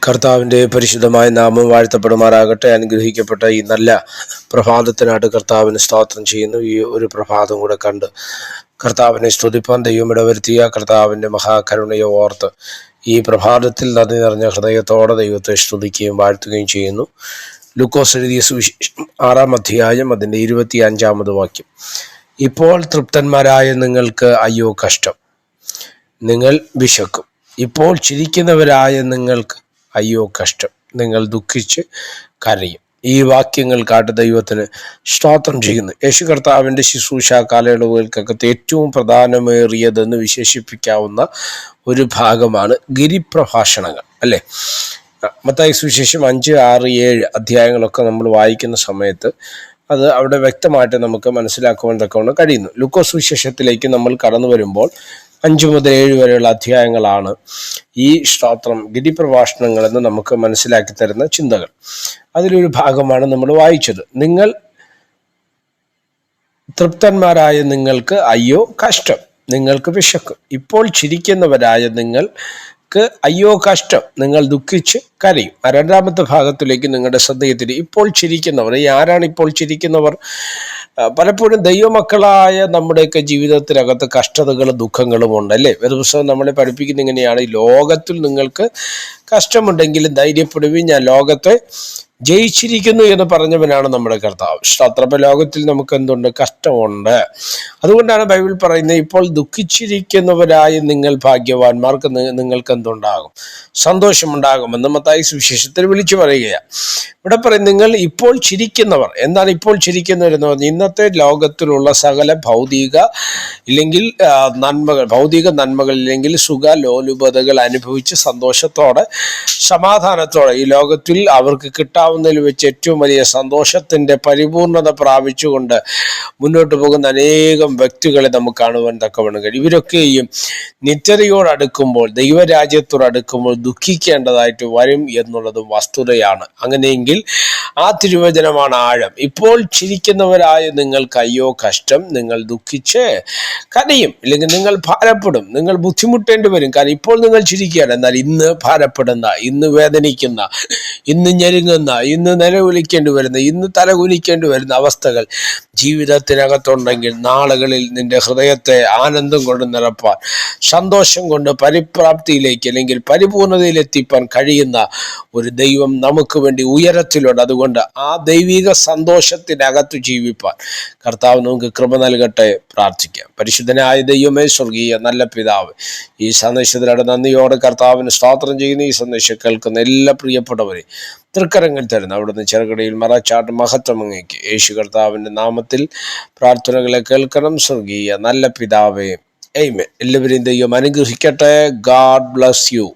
കർത്താവിൻ്റെ പരിശുദ്ധമായ നാമം വാഴ്ത്തപ്പെടുമാറാകട്ടെ. അനുഗ്രഹിക്കപ്പെട്ട ഈ നല്ല പ്രഭാതത്തിനായിട്ട് കർത്താവിന് സ്തോത്രം ചെയ്യുന്നു. ഈ ഒരു പ്രഭാതം കൂടെ കണ്ട് കർത്താവിനെ സ്തുതിപ്പാൻ ദൈവം ഇടവരുത്തിയ കർത്താവിൻ്റെ മഹാകരുണയെ ഓർത്ത് ഈ പ്രഭാതത്തിൽ നന്ദി നിറഞ്ഞ ഹൃദയത്തോടെ ദൈവത്തെ സ്തുതിക്കുകയും വാഴ്ത്തുകയും ചെയ്യുന്നു. ലൂക്കോസ് എഴുതിയ സുവിശേഷം 6-ാം അധ്യായം അതിൻ്റെ 25-ാമത് വാക്യം. ഇപ്പോൾ തൃപ്തന്മാരായ നിങ്ങൾക്ക് അയ്യോ കഷ്ടം, നിങ്ങൾ വിശക്കും. ഇപ്പോൾ ചിരിക്കുന്നവരായ നിങ്ങൾക്ക് അയ്യോ കഷ്ടം, നിങ്ങൾ ദുഃഖിച്ച് കരയും. ഈ വാക്യങ്ങൾ കാട്ട് ദൈവത്തിന് സ്തോത്രം ചെയ്യുന്നു. യേശു കർത്താവിൻ്റെ ശുശ്രൂഷ കാലയളവുകൾക്കകത്ത് ഏറ്റവും പ്രധാനമേറിയതെന്ന് വിശേഷിപ്പിക്കാവുന്ന ഒരു ഭാഗമാണ് ഗിരിപ്രഭാഷണങ്ങൾ, അല്ലേ? മത്തായി സുവിശേഷം 5, 6, 7 അധ്യായങ്ങളൊക്കെ നമ്മൾ വായിക്കുന്ന സമയത്ത് അത് അവിടെ വ്യക്തമായിട്ട് നമുക്ക് മനസ്സിലാക്കുവാൻ തക്കവണ്ണം കഴിയുന്നു. ലൂക്കോസ് സുവിശേഷത്തിലേക്ക് നമ്മൾ കടന്നു വരുമ്പോൾ 5 മുതൽ 7 വരെയുള്ള അധ്യായങ്ങളാണ് ഈ സ്തോത്രം ഗിരിപ്രഭാഷണങ്ങൾ എന്ന് നമുക്ക് മനസ്സിലാക്കി തരുന്ന ചിന്തകൾ. അതിലൊരു ഭാഗമാണ് നമ്മൾ വായിച്ചത്. നിങ്ങൾ തൃപ്തന്മാരായ നിങ്ങൾക്ക് അയ്യോ കഷ്ടം, നിങ്ങൾക്ക് വിശക്കും. ഇപ്പോൾ ചിരിക്കുന്നവരായ നിങ്ങൾക്ക് അയ്യോ കഷ്ടം, നിങ്ങൾ ദുഃഖിച്ച് കരയും. 2ാമത്തെ ഭാഗത്തിലേക്ക് നിങ്ങളുടെ ശ്രദ്ധയെത്തിരി. ഇപ്പോൾ ചിരിക്കുന്നവർ, ആരാണ് ഇപ്പോൾ ചിരിക്കുന്നവർ? പലപ്പോഴും ദൈവമക്കളായ നമ്മുടെയൊക്കെ ജീവിതത്തിനകത്ത് കഷ്ടതകളും ദുഃഖങ്ങളും ഉണ്ട്, അല്ലേ? വേദപുസ്തകം നമ്മളെ പഠിപ്പിക്കുന്ന ഇങ്ങനെയാണ്: ഈ ലോകത്തിൽ നിങ്ങൾക്ക് കഷ്ടമുണ്ടെങ്കിലും ധൈര്യപ്പെടുവിൻ, ഞാൻ ലോകത്തെ ജയിച്ചിരിക്കുന്നു എന്ന് പറഞ്ഞവനാണ് നമ്മുടെ കർത്താവ്. അത്രപ്പ ലോകത്തിൽ നമുക്ക് എന്തുണ്ട്? കഷ്ടമുണ്ട്. അതുകൊണ്ടാണ് ബൈബിൾ പറയുന്നത്, ഇപ്പോൾ ദുഃഖിച്ചിരിക്കുന്നവരായ നിങ്ങൾ ഭാഗ്യവാന്മാർക്ക് നിങ്ങൾക്ക് എന്തുണ്ടാകും? സന്തോഷമുണ്ടാകുമെന്ന് മത്തായി സുവിശേഷത്തിൽ വിളിച്ചു പറയുകയാണ്. ഇവിടെ പറയും നിങ്ങൾ ഇപ്പോൾ ചിരിക്കുന്നവർ. എന്താണ് ഇപ്പോൾ ചിരിക്കുന്നവരെന്ന് പറഞ്ഞാൽ ഇന്നത്തെ ലോകത്തിലുള്ള സകല ഭൗതിക നന്മകൾ ഇല്ലെങ്കിൽ സുഖലോലുപതകൾ അനുഭവിച്ച് സന്തോഷത്തോടെ സമാധാനത്തോടെ ഈ ലോകത്തിൽ അവർക്ക് കിട്ടാവുന്നതിൽ വെച്ച് ഏറ്റവും വലിയ സന്തോഷത്തിൻ്റെ പരിപൂർണത പ്രാപിച്ചുകൊണ്ട് മുന്നോട്ട് പോകുന്ന അനേകം വ്യക്തികളെ നമുക്ക് കാണുവാൻ തക്കവണ്ണം കഴിയും. ഇവരൊക്കെയും നിത്യതയോടടുക്കുമ്പോൾ, ദൈവരാജ്യത്തോടടുക്കുമ്പോൾ ദുഃഖിക്കേണ്ടതായിട്ട് വരും എന്നുള്ളതും വസ്തുതയാണ്. അങ്ങനെയെങ്കിൽ ആ തിരുവചനമാണ് ആഴം. ഇപ്പോൾ ചിരിക്കുന്നവരായ നിങ്ങൾക്ക് അയ്യോ കഷ്ടം, നിങ്ങൾ ദുഃഖിച്ച് കരയും, ഇല്ലെങ്കിൽ നിങ്ങൾ ഭാരപ്പെടും, നിങ്ങൾ ബുദ്ധിമുട്ടേണ്ടി വരും. കാരണം ഇപ്പോൾ നിങ്ങൾ ചിരിക്കുകയാണ്, എന്നാൽ ഇന്ന് ഭാരപ്പെടുന്ന, ഇന്ന് വേദനിക്കുന്ന, ഇന്ന് ഞെരുങ്ങുന്ന, ഇന്ന് നിലവിളിക്കേണ്ടി വരുന്ന, ഇന്ന് തലകുനിക്കേണ്ടി വരുന്ന അവസ്ഥകൾ ജീവിതത്തിനകത്തുണ്ടെങ്കിൽ നാളുകളിൽ നിന്റെ ഹൃദയത്തെ ആനന്ദം കൊണ്ട് നിറപ്പാൻ, സന്തോഷം കൊണ്ട് പരിപ്രാപ്തിയിലേക്ക് അല്ലെങ്കിൽ പരിപൂർണതയിലെത്തിപ്പാൻ കഴിയുന്ന ഒരു ദൈവം നമുക്ക് വേണ്ടി ഉയരത്തിലുണ്ട്. അതുകൊണ്ട് ആ ദൈവിക സന്തോഷത്തിനകത്ത് ജീവിപ്പാൻ കർത്താവ് നമുക്ക് കൃപ നൽകട്ടെ. പ്രാർത്ഥിക്കാം. പരിശുദ്ധനായ ദൈവമേ, സ്വർഗീയ നല്ല പിതാവ്, ഈ സന്ദേശത്തിലൂടെ നന്ദിയോടെ കർത്താവിന് സ്തോത്രം ചെയ്യുന്ന ഈ സന്ദേശം കേൾക്കുന്ന എല്ലാ പ്രിയപ്പെട്ടവരെ തൃക്കരങ്ങൾ തരുന്ന അവിടുന്ന് ചെറുകടയിൽ മറച്ചാട്ട് മഹത്വം അങ്ങേക്ക്. യേശു കർത്താവിൻ്റെ നാമത്തിൽ പ്രാർത്ഥനകളെ കേൾക്കണം. സ്വർഗീയ നല്ല പിതാവേ, ആമേൻ. എല്ലാവരെയും ദൈവം അനുഗ്രഹിക്കട്ടെ. God bless you.